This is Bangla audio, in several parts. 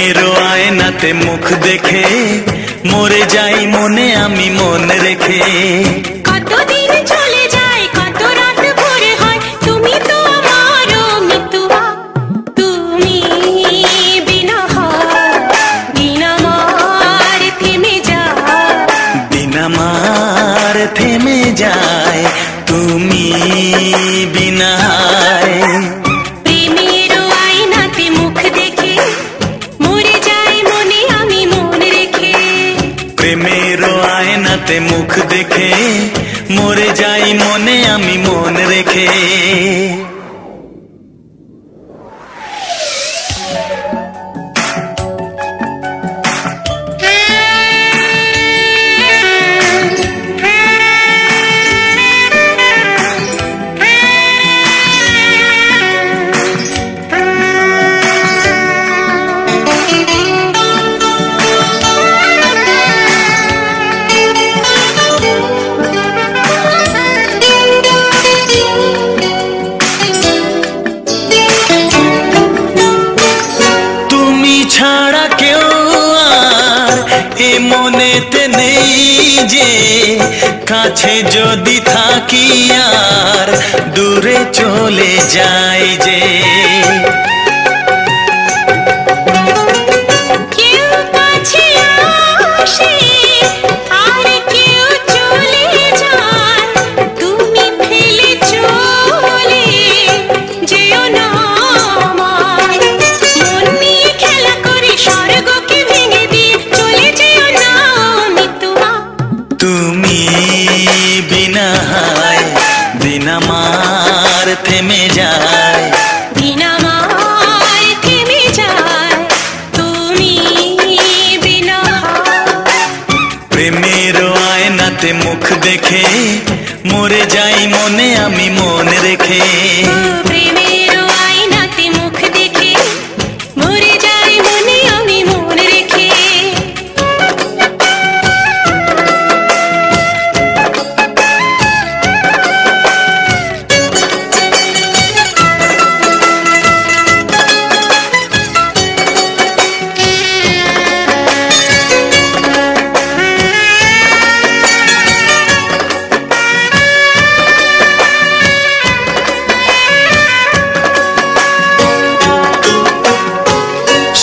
প্রেমের আয়নাতে মুখ দেখে মরে যাই মনে আমি মন রেখে। কতদিন চলে যায় কত রাত ভোরে হয়, তুমি তো আমার মিতুয়া। তুমি বিনা দিন আমার থেমে যায়, দিন আমার থেমে যায় তুমি বিনা। প্রেমের আয়নাতে মুখ দেখে মরে যাই মনে আমি মন রেখে। প্রেমের আয়নাতে মুখ দেখে মরে যাই মনে আমি মন রেখে। ছাড়া কেউ আর এ মনেতে নেই যে, কাছে যদি থাকি আর দূরে চলে যাই যে। কেউ কাছে আসে আর কেউ চলে যায়, তুমি ফেলে চলে যেও না আমায়। মন নিয়ে খেলা করে স্বর্গকে ভেঙে দিয়ে চলে যেও না মিতুয়া। তুমি বিনা দিন আমার থেমে যায়, দিন আমার থেমে যায় তুমি বিনা। প্রেমের আয়নাতে মুখ দেখে মরে যাই মনে আমি মন রেখে। প্রেমের আয়নাতে মুখ দেখে মরে যাই মনে আমি মন রেখে।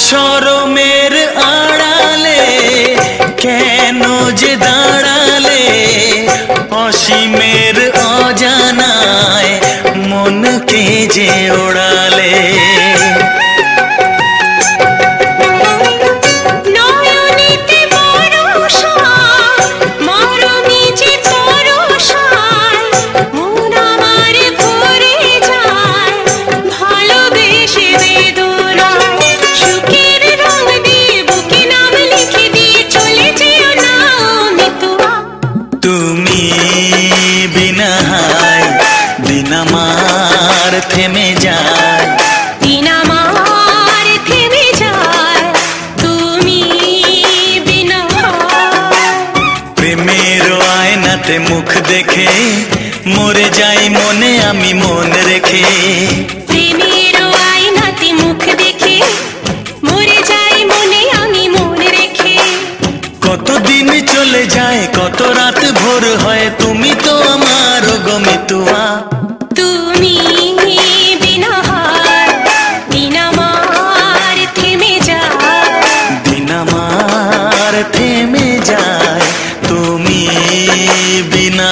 শরমের আড়ালে কেন যে দাঁড়ালে, অসীমের অজানায় মনকে যে ওড়ালে। নয়নেতে বরষা মরমে যে পরশায়, মন আমার ভরে যায় ভালোবেসে বেদনায়। সুখের রং দিয়ে বুকে নাম লিখে দিয়ে চলে যেও না মিতুয়া। তুমি বিনা দিন আমার থেমে যায়, দিন আমার থেমে যায় তুমি বিনা। প্রেমের আয়নাতে মুখ দেখে মরে যাই মনে আমি মন রেখে। প্রেমের আয়নাতে মুখ দেখে মরে যাই মনে আমি মন রেখে। কতদিন চলে যায় কত রাত ভোর হয়, তুমি তো আমার গো মিতুয়া। তুমি বিনা দিন আমার থেমে যায়, দিন আমার থেমে যায় তুমি বিনা।